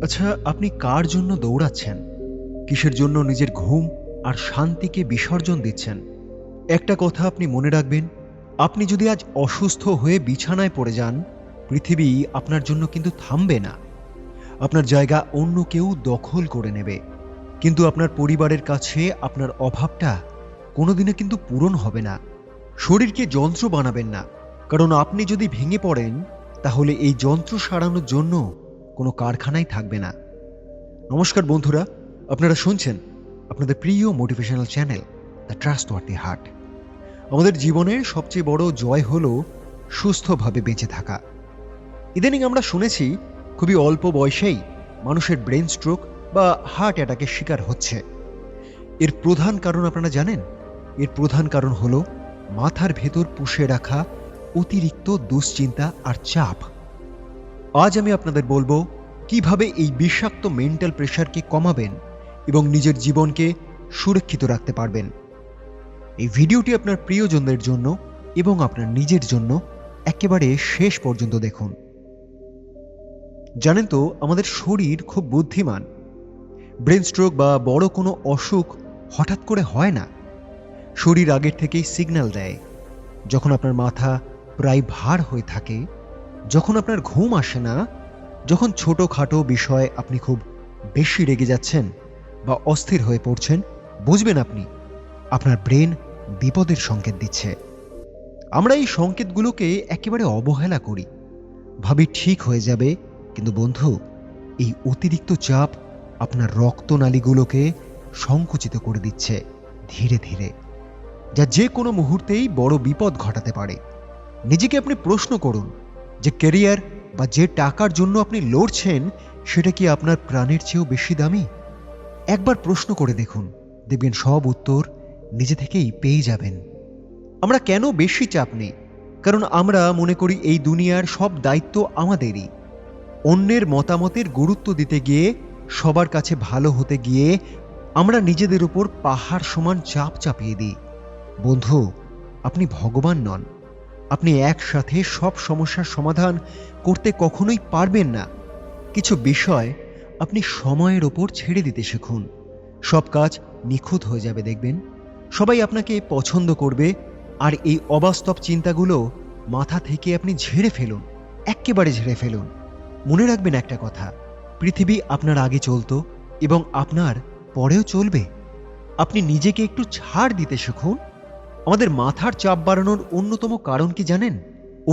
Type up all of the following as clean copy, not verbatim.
আচ্ছা, আপনি কার জন্য দৌড়াচ্ছেন? কিসের জন্য নিজের ঘুম আর শান্তিকে বিসর্জন দিচ্ছেন? একটা কথা আপনি মনে রাখবেন, আপনি যদি আজ অসুস্থ হয়ে বিছানায় পড়ে যান, পৃথিবী আপনার জন্য কিন্তু থামবে না। আপনার জায়গা অন্য কেউ দখল করে নেবে। কিন্তু আপনার পরিবারের কাছে আপনার অভাবটা কোনোদিনও কিন্তু পূরণ হবে না। শরীরকে যন্ত্র বানাবেন না, কারণ আপনি যদি ভেঙে পড়েন, তাহলে এই যন্ত্র সারানোর জন্য কোনো কারখানাই থাকবে না। নমস্কার বন্ধুরা, আপনারা শুনছেন আপনাদের প্রিয় motivational channel the trustworthy heart. আমাদের জীবনের সবচেয়ে বড় জয় হলো সুস্থভাবে বেঁচে থাকা। ইদানিং আমরা শুনেছি খুবই অল্প বয়সেই মানুষের ব্রেন স্ট্রোক বা হার্ট অ্যাটাকের শিকার হচ্ছে। এর প্রধান কারণ আপনারা জানেন? এর প্রধান কারণ হলো মাথার ভেতর পুষে রাখা অতিরিক্ত দুশ্চিন্তা আর চাপ। আজ আমি আপনাদের বলবো কিভাবে এই বিষাক্ত মেন্টাল প্রেশারকে কমাবেন এবং নিজের জীবনকে সুরক্ষিত রাখতে পারবেন। এই ভিডিওটি আপনার প্রিয়জনদের জন্য এবং আপনার নিজের জন্য একেবারে শেষ পর্যন্ত দেখুন। জানেন তো, আমাদের শরীর খুব বুদ্ধিমান। ব্রেন স্ট্রোক বা বড় কোনো অসুখ হঠাৎ করে হয় না। শরীর আগের থেকেই সিগন্যাল দেয়। যখন আপনার মাথা প্রায় ভার হয়ে থাকে, যখন আপনার ঘুম আসে না, যখন ছোটখাটো বিষয়ে আপনি খুব বেশি রেগে যাচ্ছেন বা অস্থির হয়ে পড়ছেন, বুঝবেন আপনি আপনার ব্রেন বিপদের সংকেত দিচ্ছে। আমরা এই সংকেতগুলোকে একেবারে অবহেলা করি, ভাবি ঠিক হয়ে যাবে। কিন্তু বন্ধু, এই অতিরিক্ত চাপ আপনার রক্তনালীগুলোকে সংকুচিত করে দিচ্ছে ধীরে ধীরে, যা যে কোনো মুহূর্তেই বড় বিপদ ঘটাতে পারে। নিজেকে আপনি প্রশ্ন করুন যে ক্যারিয়ার বা যে টাকার জন্য আপনি লড়ছেন, সেটা কি আপনার প্রাণের চেয়েও বেশি দামি? একবার প্রশ্ন করে দেখুন, দেখবেন সব উত্তর নিজে থেকেই পেয়ে যাবেন। আমরা কেন বেশি চাপ নেই? কারণ আমরা মনে করি এই দুনিয়ার সব দায়িত্ব আমাদেরই। অন্যের মতামতের গুরুত্ব দিতে গিয়ে, সবার কাছে ভালো হতে গিয়ে আমরা নিজেদের উপর পাহাড় সমান চাপ চাপিয়ে দিই। বন্ধু, আপনি ভগবান নন। আপনি একসাথে সব সমস্যার সমাধান করতে কখনোই পারবেন না। কিছু বিষয় আপনি সময়ের ওপর ছেড়ে দিতে শিখুন। সব কাজ নিখুঁত হয়ে যাবে দেখবেন। সবাই আপনাকে পছন্দ করবে। আর এই অবাস্তব চিন্তাগুলো মাথা থেকে আপনি ঝেড়ে ফেলুন, এক্কেবারে ঝেড়ে ফেলুন। মনে রাখবেন একটা কথা, পৃথিবী আপনার আগে চলতো এবং আপনার পরেও চলবে। আপনি নিজেকে একটু ছাড় দিতে শিখুন। আমাদের মাথার চাপ বাড়ানোর অন্যতম কারণ কি জানেন?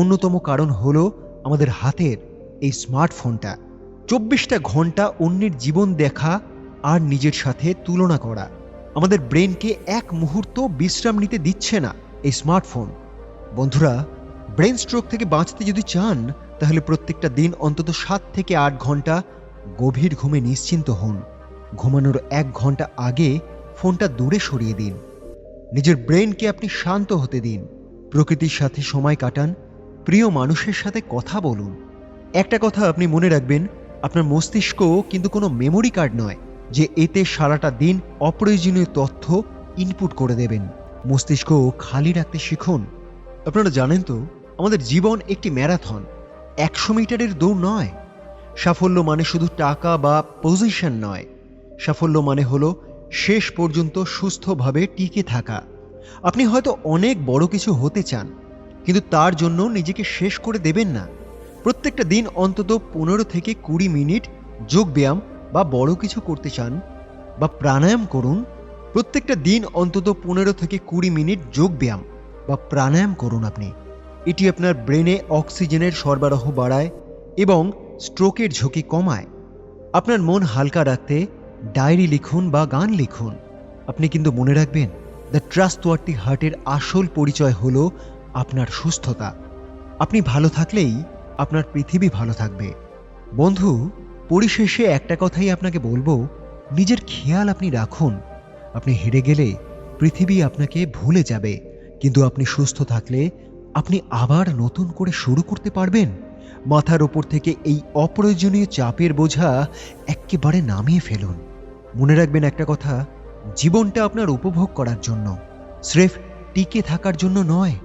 অন্যতম কারণ হলো আমাদের হাতের এই স্মার্টফোনটা। 24টা ঘন্টা অন্যের জীবন দেখা আর নিজের সাথে তুলনা করা আমাদের ব্রেনকে এক মুহূর্ত বিশ্রাম নিতে দিচ্ছে না এই স্মার্টফোন। বন্ধুরা, ব্রেন স্ট্রোক থেকে বাঁচতে যদি চান, তাহলে প্রত্যেকটা দিন অন্তত 7 থেকে 8 ঘন্টা গভীর ঘুমে নিশ্চিন্ত হন। ঘুমানোর 1 ঘন্টা আগে ফোনটা দূরে সরিয়ে দিন। নিজের ব্রেনকে আপনি শান্ত হতে দিন। প্রকৃতির সাথে সময় কাটান, প্রিয় মানুষের সাথে কথা বলুন। একটা কথা আপনি মনে রাখবেন, আপনার মস্তিষ্ক কিন্তু কোনো মেমোরি কার্ড নয় যে এতে সারাটা দিন অপ্রয়োজনীয় তথ্য ইনপুট করে দেবেন। মস্তিষ্ক খালি রাখতে শিখুন। আপনারা জানেন তো, আমাদের জীবন একটি ম্যারাথন, 100 মিটারের দৌড় নয়। সাফল্য মানে শুধু টাকা বা পজিশন নয়। সাফল্য মানে হলো শেষ পর্যন্ত সুস্থভাবে টিকে থাকা। আপনি হয়তো অনেক বড় কিছু হতে চান, কিন্তু তার জন্য নিজেকে শেষ করে দেবেন না। প্রত্যেকটা দিন অন্তত 15 থেকে 20 মিনিট যোগব্যায়াম বা বড় কিছু করতে চান বা প্রাণায়াম করুন। প্রত্যেকটা দিন অন্তত 15 থেকে 20 মিনিট যোগব্যায়াম বা প্রাণায়াম করুন আপনি। এটি আপনার ব্রেনে অক্সিজেনের সরবরাহ বাড়ায় এবং স্ট্রোকের ঝুঁকি কমায়। আপনার মন হালকা রাখতে ডায়েরি লিখুন বা গান লিখুন। আপনি কিন্তু মনে রাখবেন, দ্য ট্রাস্টওয়ার্দি হার্টের আসল পরিচয় হলো আপনার সুস্থতা। আপনি ভালো থাকলেই আপনার পৃথিবী ভালো থাকবে। বন্ধু, পরিশেষে একটা কথাই আপনাকে বলবো, নিজের খেয়াল আপনি রাখুন। আপনি হেরে গেলে পৃথিবী আপনাকে ভুলে যাবে, কিন্তু আপনি সুস্থ থাকলে আপনি আবার নতুন করে শুরু করতে পারবেন। মাথার ওপর থেকে এই অপ্রয়োজনীয় চাপের বোঝা একেবারে নামিয়ে ফেলুন। মনে রাখবেন একটা কথা, জীবনটা আপনার উপভোগ করার জন্য, স্রেফ টিকে থাকার জন্য নয়।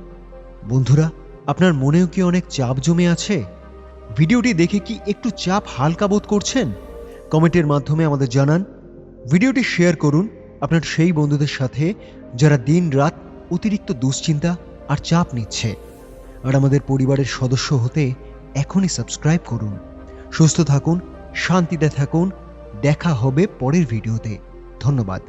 বন্ধুরা, আপনার মনেও কি অনেক চাপ জমে আছে? ভিডিওটি দেখে কি একটু চাপ হালকা বোধ করছেন? কমেন্টের মাধ্যমে আমাদের জানান। ভিডিওটি শেয়ার করুন আপনার সেই বন্ধুদের সাথে যারা দিন-রাত অতিরিক্ত দুশ্চিন্তা আর চাপ নিচ্ছে। আর আমাদের পরিবারের সদস্য হতে এখনই সাবস্ক্রাইব করুন। সুস্থ থাকুন, শান্তিতে থাকুন। দেখা হবে পরের ভিডিওতে। ধন্যবাদ।